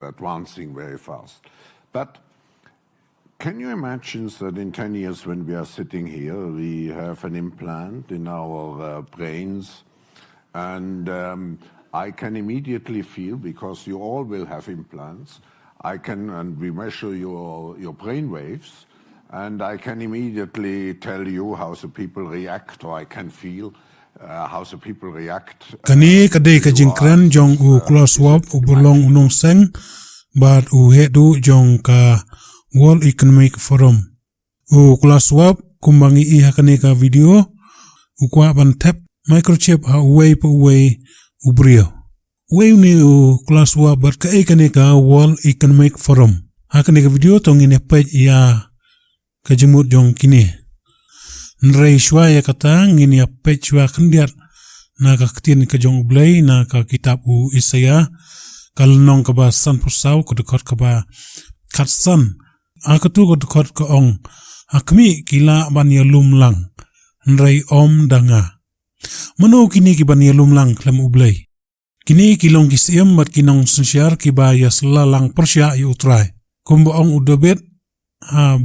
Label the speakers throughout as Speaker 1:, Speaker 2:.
Speaker 1: advancing very fast. But can you imagine that in 10 years when we are sitting here, we have an implant in our brains, and I can immediately feel, because you all will have implants, and we measure your brain waves, and I can immediately tell you how the people react, or I can feel how the people react.
Speaker 2: Kani kadai kajingkran jong u close-up u bolong unong seng, but u hedu jong ka World Economic Forum. U close-up kumbangi iha kani ka video, u kwa ban tap microchip ha uway pa uway u brio. Uway ni u close-up but ka kani ka World Economic Forum. Ha kani ka video tong ine page ya kajimut jong kini. Nrai shwa ya kata ngini ya page shwa kandiat na kaktin ka jong ublay na ka kitab u Isaya kalnong ka ba san pusaw ko dekot ka ba katsan akatu ko dekot ka ong akmi kila ban ya lumlang nrai om danga mano kini ki ban ya lumlang klam ublay kini kilong kisiem mat kinong sunsyar ki ba ya selalang persya yu utray kumbo ong udobet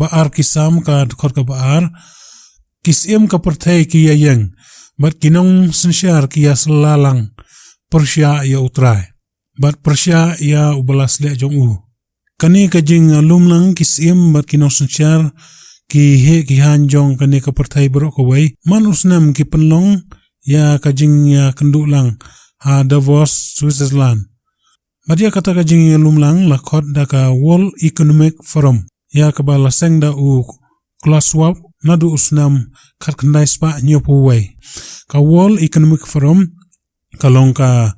Speaker 2: baar kisam ka dekot ka baar kisiem ka pertai ki yayang bat kinong sunsyar ki ya selalang persya ya utray bat persya ya ubalas le jong u kani ka jing lumlang kisiem bat kinong sunsyar ki he ki hanjong kani ka pertai berok kawai man usnam ki penlong ya ka jing ya kendulang Davos Switzerland bat ya kata ka jing ya lumlang lakot da ka World Economic Forum ya ka ba laseng da u close-up nadu usnam karkandai spa nyopuway ka World Economic Forum kalong ka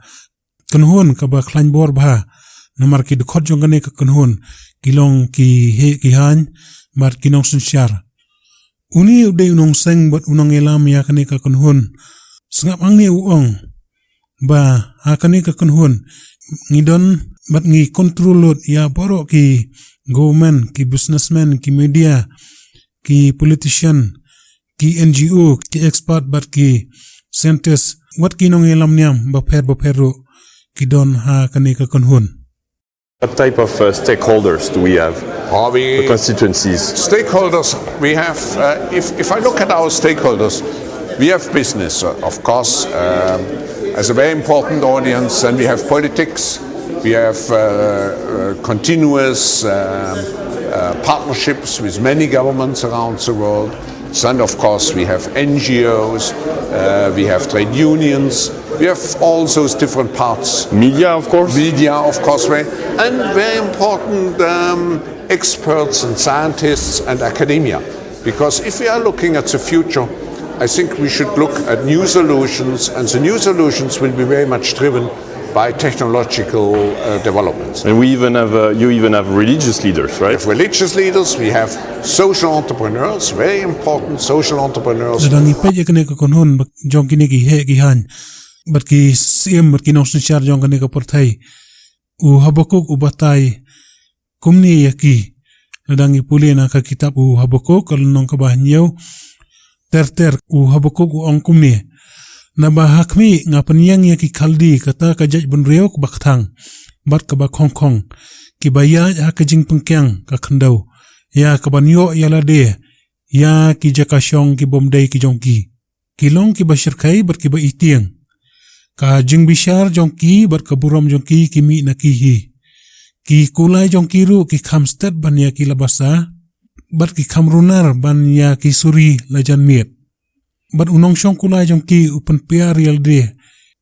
Speaker 2: kanhun ka ba klanbor ba namar ki dekot jong kane ka kanhun kilong ki he ki han bar kinong sunsyar uni uday unong seng bat unong elam ya kane ka kanhun sengap angni uong ba ha kane ka kanhun ngidon bat ngi kontrolot ya boro ki government ki businessman ki media ki politician ki NGO ki expert bat ki scientist wat kinong elam niam ba peru ki don ha kani ka kanhun.
Speaker 3: What type of stakeholders do we have? The constituencies.
Speaker 1: Stakeholders, we have, if I look at our stakeholders, we have business, of course, as a very important audience, and we have politics, we have continuous partnerships with many governments around the world. And of course we have NGOs, we have trade unions, we have all those different parts.
Speaker 3: Media, of course.
Speaker 1: Media, of course, and very important experts and scientists and academia. Because if we are looking at the future, I think we should look at new solutions, and the new solutions will be very much driven by technological developments.
Speaker 3: And we even have, you even have religious leaders, right?
Speaker 1: We have religious leaders, we have social entrepreneurs, very important social entrepreneurs.
Speaker 2: Sedang ipay kene ka konhon jong kini ki he ki han bat ki siem bat kinong sunsyar jong kene ka pertai u habakuk u batay kumni yaki sedang ipuli na ka kitab u habakuk kalnong ka bahnyaw ter u habakuk u ong kumni na bahakmi nga penyang ya ki kaldi kata kajaj benriok baktang bat ka bak Hong Kong ki baya ya kajing pengkyang ka Khadduh ya ka banyo ya lade ya ki jakasyong ki bomdai ki jongki kilong ki basyirkai bat ki ba itiang ka jing bishar jongki bat ka buram jongki ki mi na ki kulai jongki ru ki khamsted ban ya ki labasa bat ki khamrunar ban ya ki suri lajan miet bat unong syong kulai jong ki upan pia real de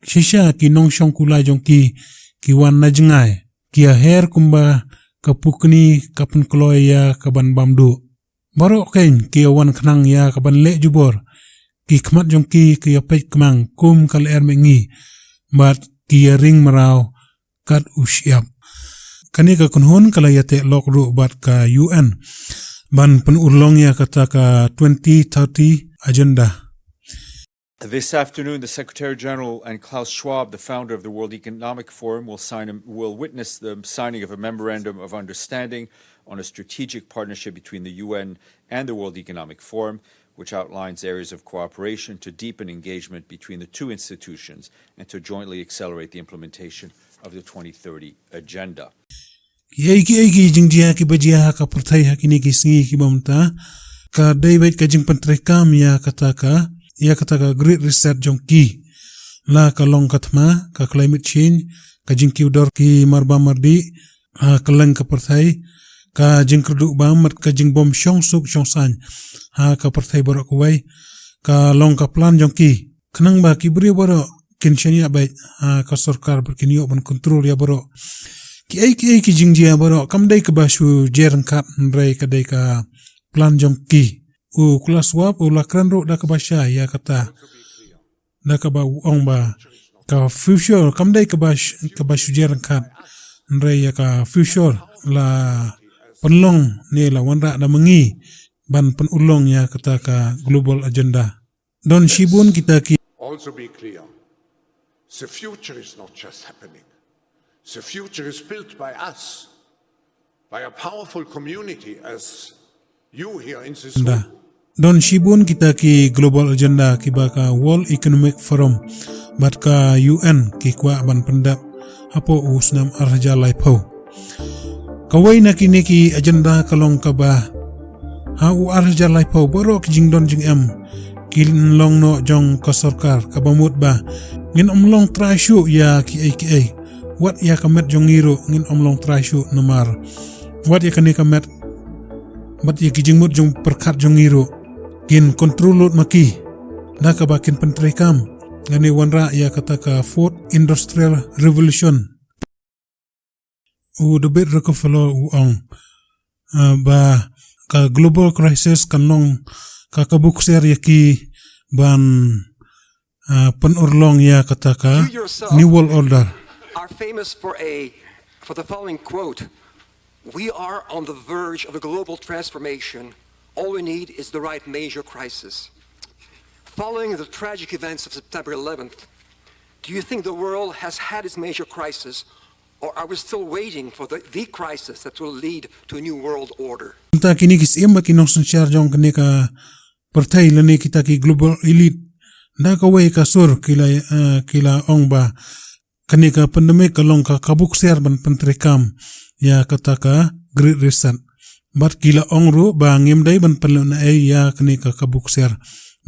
Speaker 2: shisha ki nong syong kulai jong ki wan na jengai ki aher kumba kapukni kapan kloy ya kaban bamdu baro ken ki awan khnang ya kaban le jubor ki khmat jong ki apet kmang kum kal er mengi bat ki ring marau kat usyap kani ka kunhun kala yate lokru bat ka UN ban penulong ya kata ka 2030 agenda.
Speaker 4: This afternoon, the Secretary General and Klaus Schwab, the founder of the World Economic Forum, will witness the signing of a memorandum of understanding on a strategic partnership between the UN and the World Economic Forum, which outlines areas of cooperation to deepen engagement between the two institutions and to jointly accelerate the implementation of the 2030 agenda.
Speaker 2: ki jingjia ki bajia ka perthai hakini ki sngi ki bamta ka daibait ka jing pentrekam ya kata ka great reset jong ki la ka long katma ka climate change ka jing ki udor ki marba mardi ka lang ka perthai ka jing Khadduh ba mat ka jing bom shong suk shong san ka perthai borok wai ka long ka plan jong ki khnang ba ki bri borok kinshani abai ka sarkar berkinio ban kontrol ya borok ki jingjia borok kamdai ka basu jerang kat ndrai ka dai ka plan jong ki kelas wap lakran ro da ka basha ya kata da ka ba ong ba ka future kamdai ka basu jerang kat ndrai ya ka future la penlong ni la wanra da mengi ban penulong ya kata ka global agenda don shibun kita ki
Speaker 1: Also be clear, the future is not just happening. The future is built by us, by a powerful community as you here in this room.
Speaker 2: Don shibun kita ki global agenda ki baka World Economic Forum bat ka UN ki kwa ban pendap apo usnam arja laipau. Kawai na kini ki agenda kalong ka ba arja laipau borok jing don jing kin long no jong ka sarkar ka bamut ba ngin omlong trashu ya ki wat ya kamet jong ngiro ngin omlong trashu namar wat ya kani kamet bat ya kijingmut jong perkat jong ngiro kin kontrolot maki da ka bakin pentrekam ngani wanra ya kata ka fourth industrial revolution debit rekofalo ong ba ka global crisis kanlong ka kabukser yaki ban penurlong ya kata ka new world order
Speaker 5: are famous for the following quote: "We are on the verge of a global transformation. All we need is the right major crisis." Following the tragic events of September 11th, do you think the world has had its major crisis, or are we still waiting for the crisis that will lead to a new world order?
Speaker 2: Kita kini kisim kinong sensyar jong kini ka pertai lani kita ki global elite da ka wei ka sur kila ong ba kini ka pandemik kalong ka kabuk ser ban pentrekam ya kata ka great reset bat kila ong ru ba ngim dai ban panlon ya kini ka kabuk ser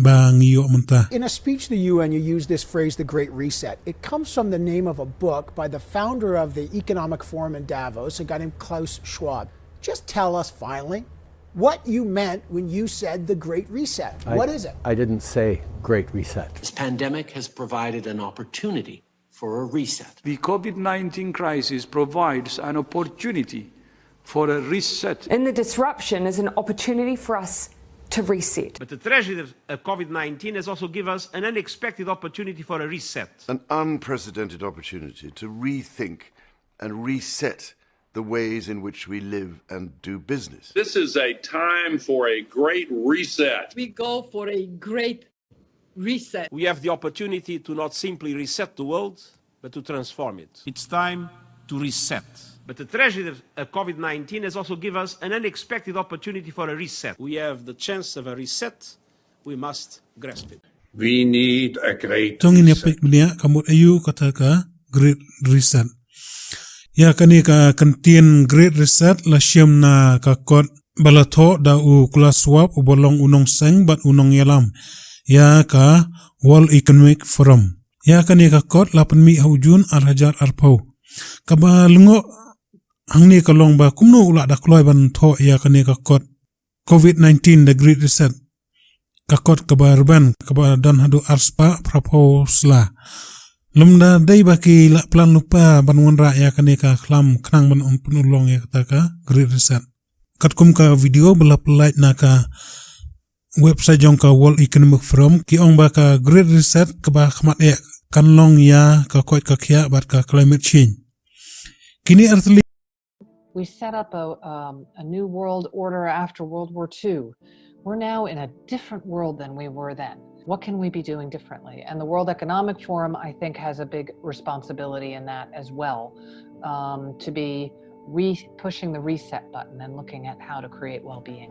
Speaker 2: ba ngiyo menta.
Speaker 6: In a speech to the UN, you use this phrase, the Great Reset. It comes from the name of a book by the founder of the Economic Forum in Davos, a guy named Klaus Schwab. Just tell us finally what you meant when you said the Great Reset. What is it?
Speaker 7: I didn't say Great Reset.
Speaker 8: This pandemic has provided an opportunity for a reset.
Speaker 9: The COVID-19 crisis provides an opportunity for a reset.
Speaker 10: And the disruption is an opportunity for us to reset.
Speaker 11: But the tragedy of COVID-19 has also given us an unexpected opportunity for a reset.
Speaker 12: An unprecedented opportunity to rethink and reset the ways in which we live and do business.
Speaker 13: This is a time for a great reset.
Speaker 14: We go for a great reset.
Speaker 11: We have the opportunity to not simply reset the world, but to transform it. It's time to reset. But the tragedy of COVID-19 has also given us an unexpected opportunity for a reset. We have the chance of a reset. We must grasp it.
Speaker 13: We need a great
Speaker 2: Tongin
Speaker 13: reset.
Speaker 2: yapik dunia kamut ayu kata ka great reset. Ya kani ka kentien great reset la siam na ka kot balato da kelas wap bolong unong seng bat unong yalam. Ya ka World Economic Forum. Ya kani ka kot 8 mi haujun arhajar arpau. Kaba lungo hang ni kalong ba kumno ula da kloy ban tho ya kani ka kot COVID-19 the Great Reset ka kot kaba urban kaba dan hadu arspa proposla lumda dai baki la plan lupa ban wanra ya kani ka klam knang ban penulong ya kata ka Great Reset kat kum ka video belap light na ka website jong ka World Economic Forum ki ong ba ka Great Reset kaba khmat ya kan long ya ka kot ka khia bat ka climate change kini artli.
Speaker 15: We set up a new world order after World War II. We're now in a different world than we were then. What can we be doing differently? And the World Economic Forum, I think, has a big responsibility in that as well, to be pushing the reset button and looking at how to create well-being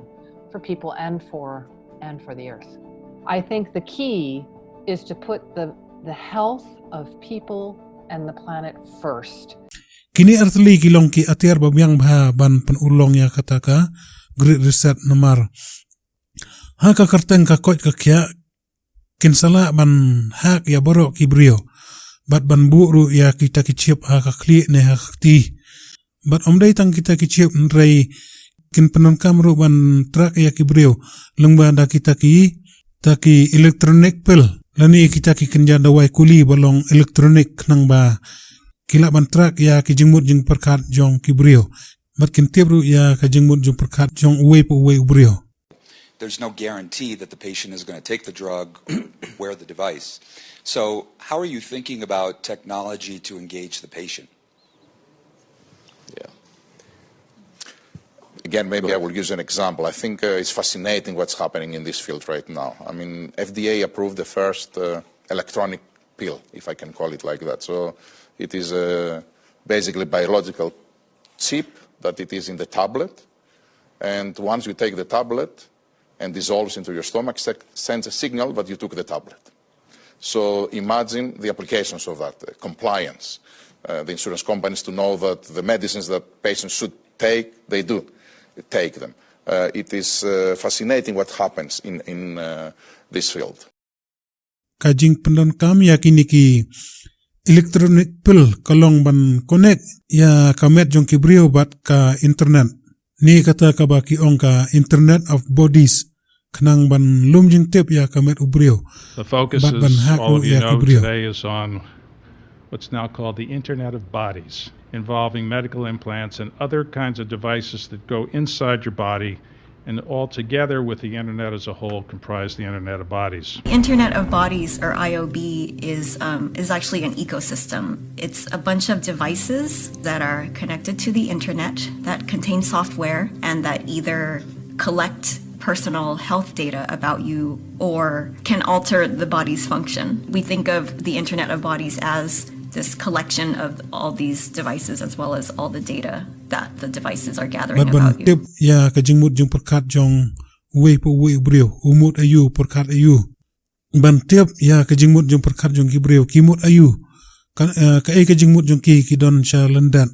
Speaker 15: for people and for the earth. I think the key is to put the health of people and the planet first.
Speaker 2: Kini artli kilong ki atiar babyang bha ban penulong ya kataka Great Reset namar. Ha ka karteng ka kot ka kya kinsala ban hak ya borok kibrio. Bat ban buru ya kita kiciep ha ka kli ne ha ti. Bat omdai tang kita kiciep nrai kin penon kamru ban trak ya kibrio. Lengba da kita ki taki electronic pill. Lani kita ki kenja dawai kuli balong elektronik nang ba kila bantrak ya ki jingmut jing perkat jong kibrio bat kin tibru ya ka jingmut jing perkat jong uwe po uwe ubrio.
Speaker 16: There's no guarantee that the patient is going to take the drug, wear the device. So how are you thinking about technology to engage the patient?
Speaker 17: Yeah. Again, maybe I will use an example. I think it's fascinating what's happening in this field right now. I mean, FDA approved the first electronic pill, if I can call it like that. So it is basically biological chip that it is in the tablet. And once you take the tablet and dissolves into your stomach, sends a signal that you took the tablet. So imagine the applications of that, compliance. The insurance companies to know that the medicines that patients should take, they do take them. It is fascinating what happens in this field.
Speaker 2: Kajing pendon kami yakini ki electronic pill kalong ban connect ya kamet jong kibrio bat ka internet ni kata ka baki ong ka internet of bodies kanang ban lumjing tip ya kamet ubrio.
Speaker 18: The focus
Speaker 2: bat ban
Speaker 18: is, all of you know,
Speaker 2: kibrio.
Speaker 18: today is on what's now called the Internet of Bodies, involving medical implants and other kinds of devices that go inside your body and all together with the Internet as a whole comprise the Internet of Bodies.
Speaker 19: Internet of Bodies, or IOB, is actually an ecosystem. It's a bunch of devices that are connected to the Internet that contain software and that either collect personal health data about you or can alter the body's function. We think of the Internet of Bodies as this collection of all these devices as well as all the data that the devices are gathering about you.
Speaker 2: Tip ya kajingmut jing perkat jong uwe po uwe ubrio umut ayu perkat ayu. Ban tip ya kajingmut jing perkat jong kibrio kimut ayu. Ka kajingmut jong ki don sha landan.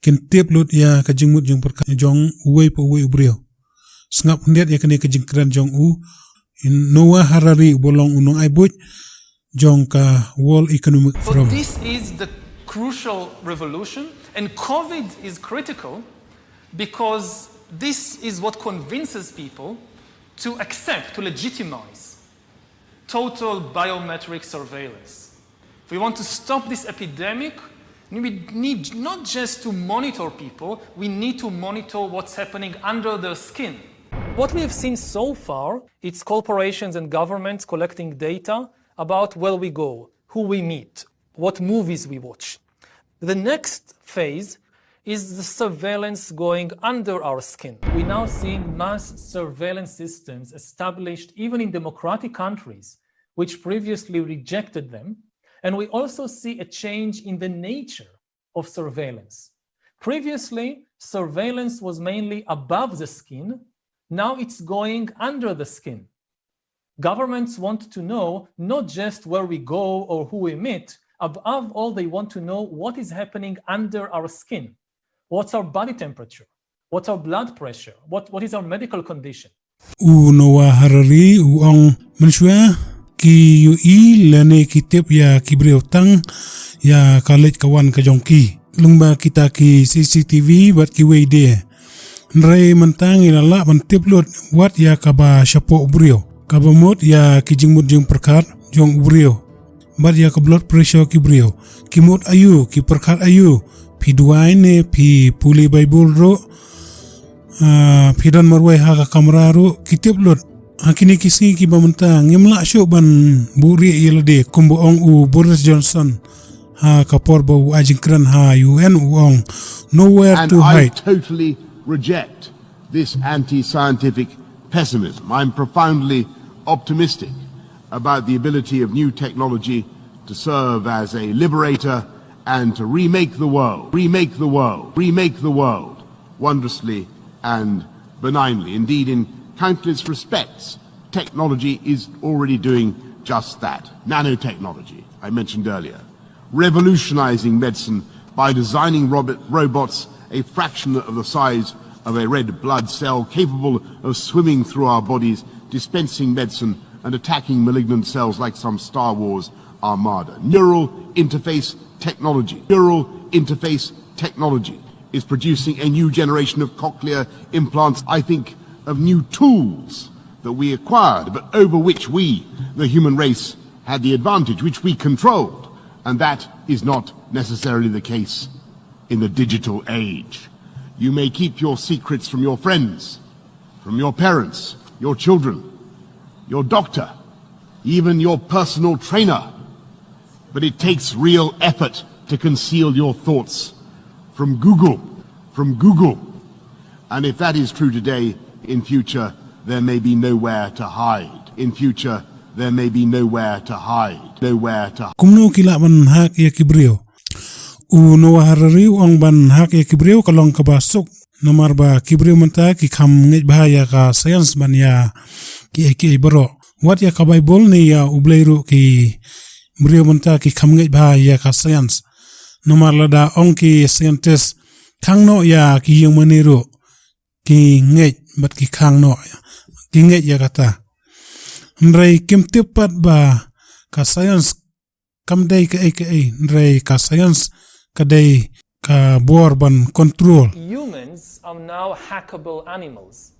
Speaker 2: Kin tip lut ya kajingmut jing perkat jong uwe po uwe ubrio. Sngap hendet ya kene kajingkran jong u. Noah Harari bolong unong aibut jong ka World Economic Forum.
Speaker 20: So this is the crucial revolution, and COVID is critical because this is what convinces people to accept, to legitimize total biometric surveillance. If we want to stop this epidemic, we need not just to monitor people, we need to monitor what's happening under their skin. What we have seen so far, it's corporations and governments collecting data about where we go, who we meet, what movies we watch. The next phase is the surveillance going under our skin. We're now seeing mass surveillance systems established even in democratic countries, which previously rejected them. And we also see a change in the nature of surveillance. Previously, surveillance was mainly above the skin. Now it's going under the skin. Governments want to know not just where we go or who we meet. Above all, they want to know what is happening under our skin. What's our body temperature? What's our blood pressure? What is our medical condition?
Speaker 2: Noah Harari uang manusia ki UI lane kitip ya kibrio tang ya kalit kawan kajongki. Lungba kita ki CCTV bat ki weide. Nrai mentang ilala mentip lut wat ya kaba syapo ubrio. Kabamut ya kijingmut jing perkat jong ubrio. Bat ya ka blood pressure kibrio. Kimut ayu ki perkat ayu. Pi duai ne pi puli Bible ro. Pi dan marwai ha ka kamera ro kitip lut. Hakini kisi ki bamentang ngimla syuk ban buri yelade kumbo ong u Boris Johnson. Ha ka porbo u ajingkran ha UN uong nowhere
Speaker 21: and
Speaker 2: to hide.
Speaker 21: I totally reject this anti-scientific pessimism. I'm profoundly optimistic about the ability of new technology to serve as a liberator and to remake the world wondrously and benignly. Indeed, in countless respects, technology is already doing just that. Nanotechnology, I mentioned earlier, revolutionizing medicine by designing robots a fraction of the size of a red blood cell, capable of swimming through our bodies, dispensing medicine and attacking malignant cells like some Star Wars armada. Neural interface technology is producing a new generation of cochlear implants, I think, of new tools that we acquired, but over which we, the human race, had the advantage, which we controlled. And that is not necessarily the case in the digital age. You may keep your secrets from your friends, from your parents, your children, your doctor, even your personal trainer. But it takes real effort to conceal your thoughts from Google. And if that is true today, in future, there may be nowhere to hide.
Speaker 2: Kumno kila ban hak ya kibriyo. Uno harariu ang ban hak ya kibriyo kalong kabasuk. Nomar ba kibriyo menta ki kam ngej bahaya ka sayans ban ya ki baro. Wat ya ka Bible ni ya ubleiru ki briyo menta ki kam ngej bahaya ka sayans. Nomar lada ong ki scientist kang no ya ki yung maniru ki ngej bat ki kang no ki ngej ya kata. Nrei kim tipat ba ka science kamdai ka nrei ka science kadai ka bor ban control.
Speaker 20: Humans are now hackable animals.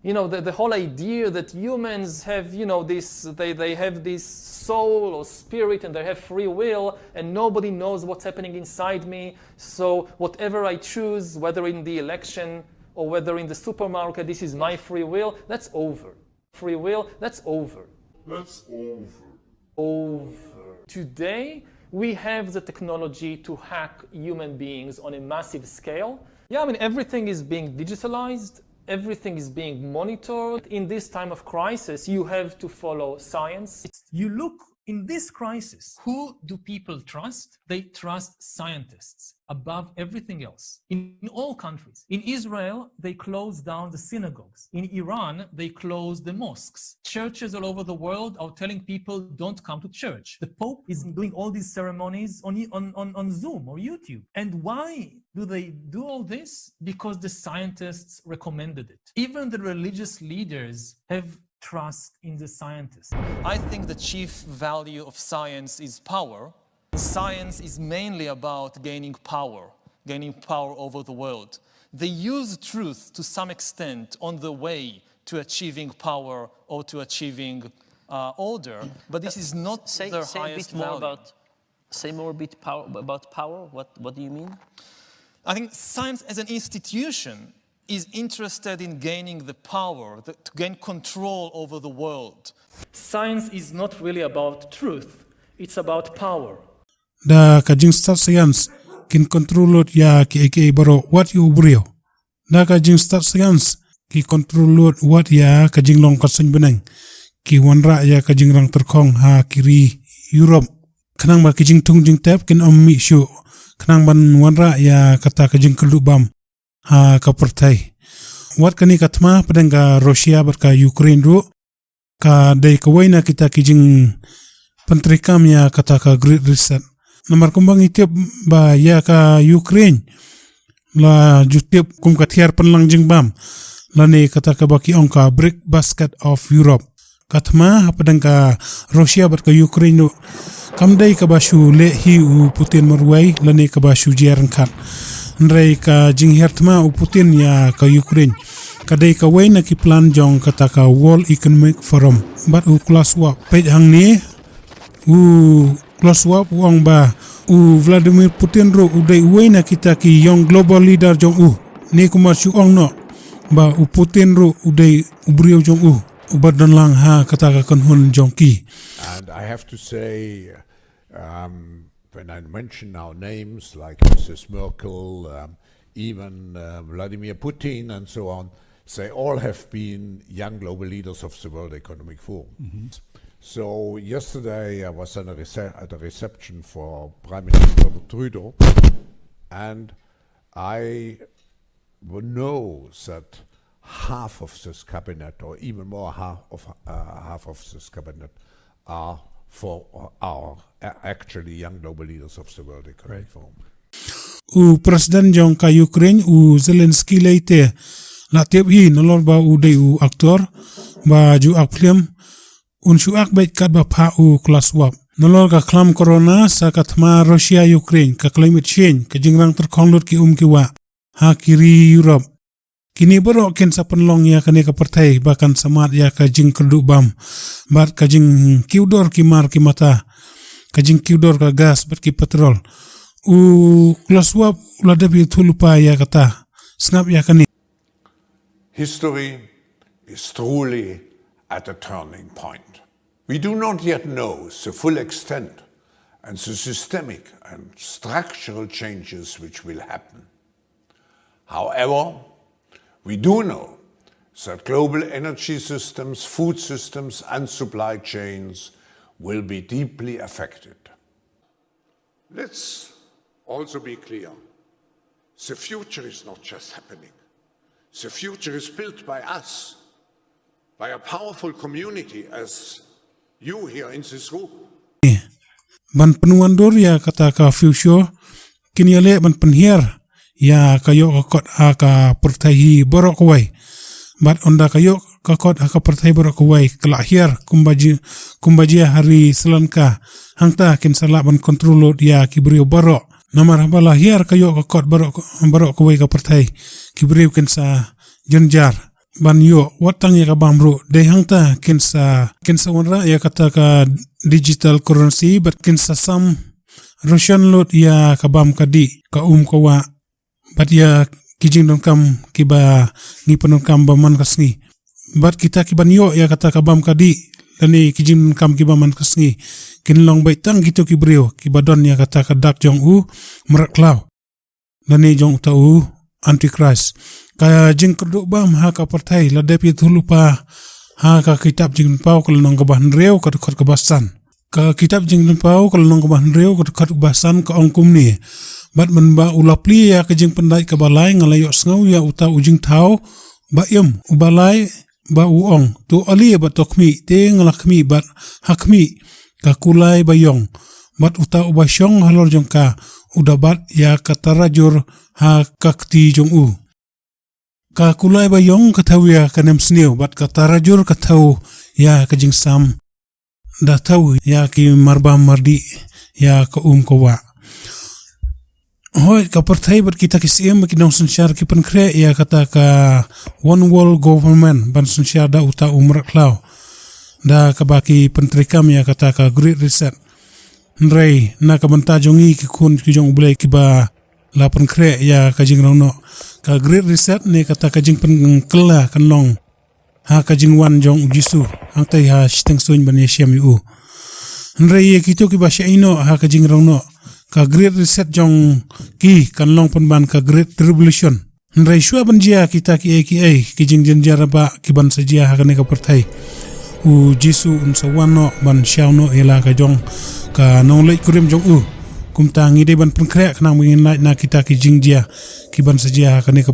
Speaker 20: You know, the whole idea that humans have, you know, this, they have this soul or spirit and they have free will and nobody knows what's happening inside me. So whatever I choose, whether in the election or whether in the supermarket, this is my free will, that's over. Free will, that's over. Today, we have the technology to hack human beings on a massive scale. Yeah, I mean, everything is being digitalized. Everything is being monitored. In this time of crisis, you have to follow science.
Speaker 3: You look in this crisis, who do people trust? They trust scientists above everything else. In all countries. In Israel, they closed down the synagogues. In Iran, they closed the mosques. Churches all over the world are telling people don't come to church. The Pope is doing all these ceremonies on Zoom or YouTube. And why do they do all this? Because the scientists recommended it. Even the religious leaders have trust in the scientists.
Speaker 20: I think the chief value of science is power. Science is mainly about gaining power over the world. They use truth to some extent on the way to achieving power or to achieving order, but this is not their highest value.
Speaker 22: Say more about power. What do you mean?
Speaker 20: I think science as an institution is interested in gaining the power, to gain control over the world. Science is not really about truth, it's about power.
Speaker 2: Da kajing start science kin controlot ya ki baro what you brio. Da kajing start science ki controlot what ya kajing long kasing beneng. Ki wanra ya kajing rang terkong ha kiri Europe. Kenang ba kajing tung jing tap kin ommi shu. Kenang ban wanra ya kata kajing kelubam. Ha kapertai. Wat kani katma pedang ka Rusia bat ka Ukraine ru ka dai kawaina kita kijing pentrikam ya kata ka Great Reset. Namar kumbang itiap ba ya ka Ukraine la jutip kum kathiar penlang jing bam la ne kata ka baki ongka brick basket of Europe. Katma pedang ka Rusia bat ka Ukraine ru kamdai ka bashu le hi u Putin marwai la ne ka bashu jerangkat. Nrei ka jinghertma u Putin ya ka Ukraine kadai ka waina ki plan jong kata ka World Economic Forum bat u class wa page hang ni u class wa uang ba u Vladimir Putin ro u dai waina kita ki young global leader jong u ni kumar chu ong no ba u Putin ro u dai u brio jong u badan lang ha kata ka kanhun jong ki.
Speaker 1: And I have to say when I mention now names like Mrs. Merkel, even Vladimir Putin and so on, they all have been young global leaders of the World Economic Forum. Mm-hmm. So yesterday I was at a reception for Prime Minister Trudeau, and I know that half of this cabinet, or even more half of this cabinet, are for our actually young global leaders of the World Economic Forum.
Speaker 2: U Presiden jong ka Ukraine u Zelensky leite la tiap hi nolor ba u dei u aktor ba ju akpliam unshu ak bait kat ba pha u kelas wap nolor ka klam corona sa katma Russia Ukraine ka climate change ka jingrang terkhong lut ki kiwa ha kiri Europe kini berok ken sa penlong ya kane ka partai bahkan samat ya ka jing Khadduh bam bat ka jing kiudor ki mar ki mata ka jing kiudor ka gas bat ki petrol u kelas wap la debi thulupa ya kata snap ya kani.
Speaker 1: History is truly at a turning point. We do not yet know the full extent and the systemic and structural changes which will happen. However, we do know that global energy systems, food systems, and supply chains will be deeply affected. Let's also be clear. The future is not just happening. The future is built by us, by a powerful community as you here in this room.
Speaker 2: Ban penuan dor ya kata ka future kini ale ban penhiar ya kayo kot ka pertai borok wai bat onda kayo kot ka pertai borok wai kelahir kumbaji hari selanka hangta kin sala ban kontrol dia kibrio borok namar balahir kayo kot borok wai ka pertai kibrio kin sa jenjar ban yo watang ya ka bamro de hangta kin sa wanra ya kata ka digital currency but kin sa sam Russian lot ya ka bam kadi ka kawa bat ya kijing don kam kiba ni penon kam baman kasngi bat kita kiban yo ya kata ka bam kadi lani kijing kam kiba man kasngi kin long baitang gitu kibrio kibadon ya kata ka dak jong u merak law lani jong tau antichrist ka jing Khadduh bam ha ka partai la depi thulupa ha ka kitab jing pau kal nong ka ban reu ka khot ka basan ka kitab jing pau kal nong ka ban reu ka khot basan ka ongkum ni bat menba ulapli ya ka jing pendai ka balai ngalayo sngo ya uta ujing tau ba yem ubalai ba uong tu ali ba tokmi te ngalakmi bat hakmi ka kulai bayong bat uta ubasyong halor jong ka udabat ya katarajur ha kakti jong u ka kulai bayong katau ya kanem sniu bat katarajur katau ya kajing sam da tau ya ki marba mardi ya ka kawa hoi ka partai bat kita kisiem ki nong sensyar ki penkre ya kata ka one world government ban sensyar da uta umrak law da ka baki pentrikam ya kata ka great reset nrei na ka banta jongi ki kun ki jong blai ki ba la penkre ya ka jing rono ka great reset ne kata ka jing penkela kan long ha ka jing wan jong jisu ang tai ha steng soin ban yesiam yu nrei ki to ki ba shaino ha ka jing rono ka great reset jong ki kan long pun ban ka great revolution nrei shua ban jia kita ki ki jing jenjara ba ki ban sajia ha ka ne ka partai u jisu un sawano ban shauno ela ka jong ka nong lei kurim jong u kumtangi de ban penkre kanang mingin na kita ki jing dia ki ban sajia ha ka ne ka